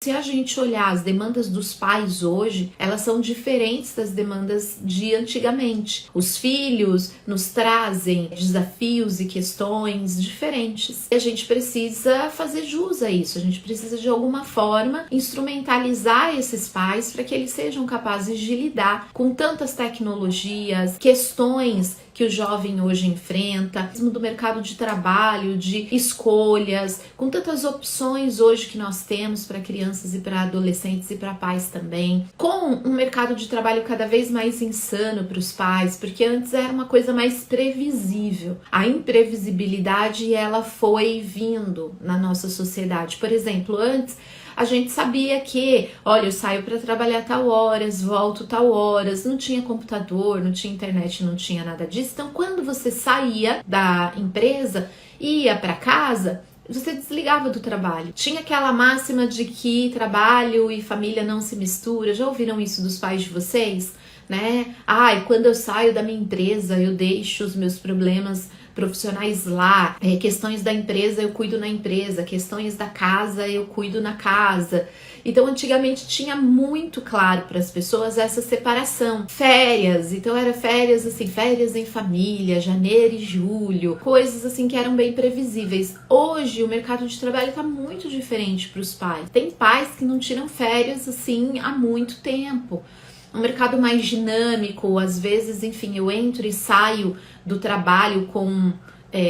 Se a gente olhar as demandas dos pais hoje, elas são diferentes das demandas de antigamente. Os filhos nos trazem desafios e questões diferentes. E a gente precisa fazer jus a isso, a gente precisa de alguma forma instrumentalizar esses pais para que eles sejam capazes de lidar com tantas tecnologias, questões que o jovem hoje enfrenta, mesmo do mercado de trabalho, de escolhas, com tantas opções hoje que nós temos para crianças e para adolescentes e para pais também, com um mercado de trabalho cada vez mais insano para os pais, porque antes era uma coisa mais previsível. A imprevisibilidade, ela foi vindo na nossa sociedade. Por exemplo, antes a gente sabia que, olha, eu saio para trabalhar tal horas, volto tal horas, não tinha computador, não tinha internet, não tinha nada disso. Então, quando você saía da empresa e ia para casa, você desligava do trabalho. Tinha aquela máxima de que trabalho e família não se mistura. Já ouviram isso dos pais de vocês? Né? E quando eu saio da minha empresa, eu deixo os meus problemas profissionais lá, questões da empresa eu cuido na empresa, questões da casa eu cuido na casa. Então antigamente tinha muito claro para as pessoas essa separação. Férias, então era férias assim, férias em família, janeiro e julho, coisas assim que eram bem previsíveis. Hoje o mercado de trabalho está muito diferente para os pais. Tem pais que não tiram férias assim há muito tempo. Um mercado mais dinâmico, às vezes, enfim, eu entro e saio do trabalho com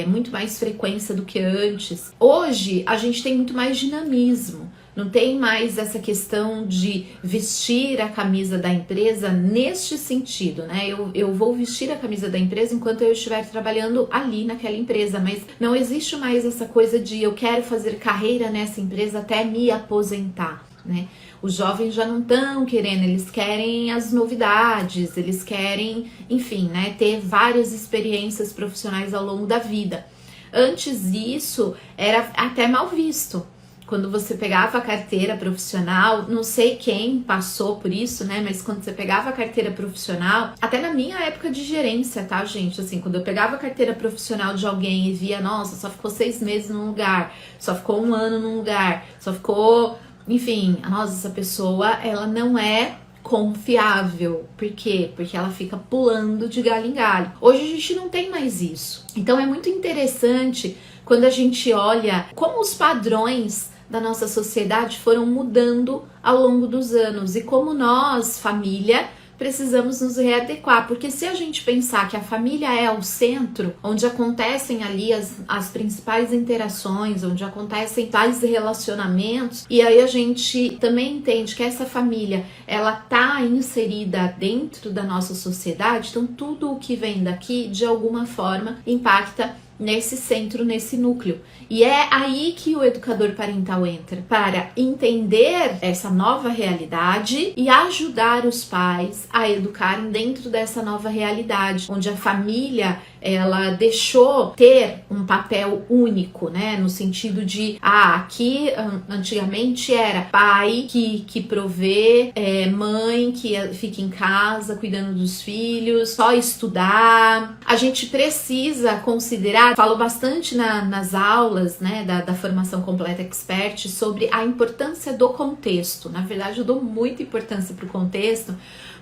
muito mais frequência do que antes. Hoje, a gente tem muito mais dinamismo, não tem mais essa questão de vestir a camisa da empresa neste sentido, né? Eu vou vestir a camisa da empresa enquanto eu estiver trabalhando ali naquela empresa, mas não existe mais essa coisa de eu quero fazer carreira nessa empresa até me aposentar, né? Os jovens já não estão querendo, eles querem as novidades, eles querem, enfim, né, ter várias experiências profissionais ao longo da vida. Antes disso, era até mal visto. Quando você pegava a carteira profissional, não sei quem passou por isso, né? Mas quando você pegava a carteira profissional, até na minha época de gerência, tá, gente? Assim, quando eu pegava a carteira profissional de alguém e via, nossa, só ficou 6 meses num lugar, só ficou 1 ano num lugar, só ficou... Enfim, nossa, essa pessoa, ela não é confiável. Por quê? Porque ela fica pulando de galho em galho. Hoje a gente não tem mais isso. Então é muito interessante quando a gente olha como os padrões da nossa sociedade foram mudando ao longo dos anos e como nós, família, precisamos nos readequar, porque se a gente pensar que a família é o centro, onde acontecem ali as principais interações, onde acontecem tais relacionamentos, e aí a gente também entende que essa família, ela tá inserida dentro da nossa sociedade, então tudo o que vem daqui, de alguma forma, impacta nesse centro, nesse núcleo. E é aí que o educador parental entra, para entender essa nova realidade e ajudar os pais a educarem dentro dessa nova realidade, onde a família, ela deixou ter um papel único, né? No sentido de, aqui antigamente era pai que provê, mãe que fica em casa cuidando dos filhos, só estudar. A gente precisa considerar, falo bastante nas aulas, né, da formação completa expert sobre a importância do contexto. Na verdade, eu dou muita importância para o contexto,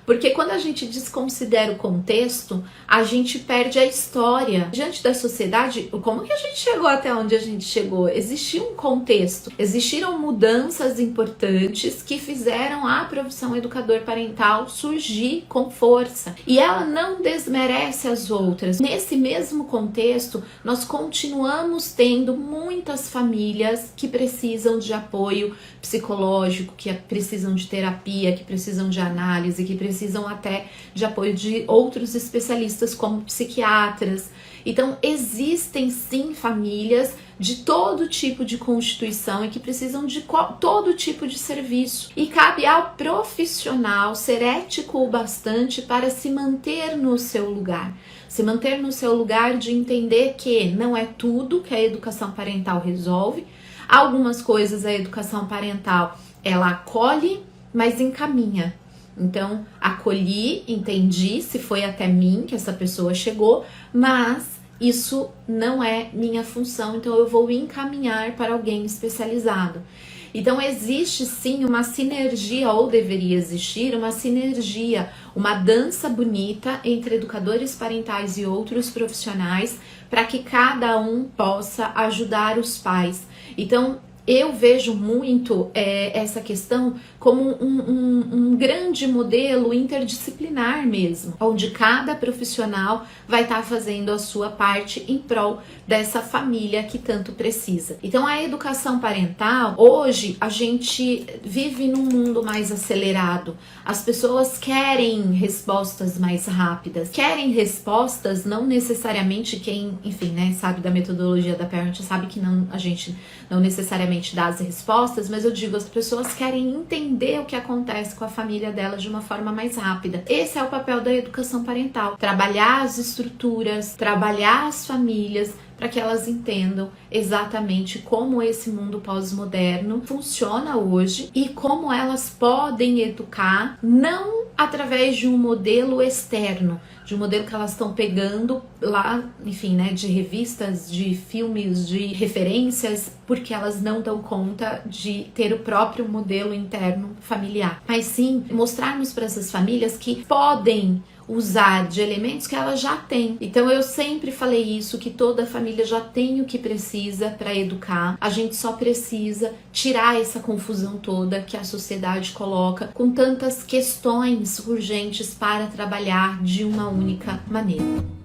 porque quando a gente desconsidera o contexto, a gente perde a história. Diante da sociedade, como que a gente chegou até onde a gente chegou? Existia um contexto, existiram mudanças importantes que fizeram a profissão educador parental surgir com força. E ela não desmerece as outras. Nesse mesmo contexto, nós continuamos tendo muitas famílias que precisam de apoio psicológico, que precisam de terapia, que precisam de análise, que precisam até de apoio de outros especialistas como psiquiatras. Então existem sim famílias de todo tipo de constituição e que precisam de todo tipo de serviço. E cabe ao profissional ser ético o bastante para se manter no seu lugar. Se manter no seu lugar de entender que não é tudo que a educação parental resolve. Algumas coisas a educação parental, ela acolhe, mas encaminha. Então, acolhi, entendi se foi até mim que essa pessoa chegou, mas isso não é minha função, então eu vou encaminhar para alguém especializado. Então existe sim uma sinergia, ou deveria existir uma sinergia, uma dança bonita entre educadores parentais e outros profissionais para que cada um possa ajudar os pais. Então eu vejo muito essa questão como um grande modelo interdisciplinar mesmo, onde cada profissional vai estar fazendo a sua parte em prol dessa família que tanto precisa. Então a educação parental, hoje a gente vive num mundo mais acelerado, as pessoas querem respostas mais rápidas, querem respostas, não necessariamente quem, enfim, né, sabe da metodologia da Parent sabe que não, a gente não necessariamente dá as respostas, mas eu digo, as pessoas querem entender o que acontece com a família delas de uma forma mais rápida. Esse é o papel da educação parental, trabalhar as estruturas, trabalhar as famílias, para que elas entendam exatamente como esse mundo pós-moderno funciona hoje e como elas podem educar, não através de um modelo externo, de um modelo que elas estão pegando lá, enfim, né, de revistas, de filmes, de referências, porque elas não dão conta de ter o próprio modelo interno familiar. Mas sim, mostrarmos para essas famílias que podem usar de elementos que ela já tem. Então eu sempre falei isso, que toda família já tem o que precisa para educar. A gente só precisa tirar essa confusão toda que a sociedade coloca com tantas questões urgentes para trabalhar de uma única maneira.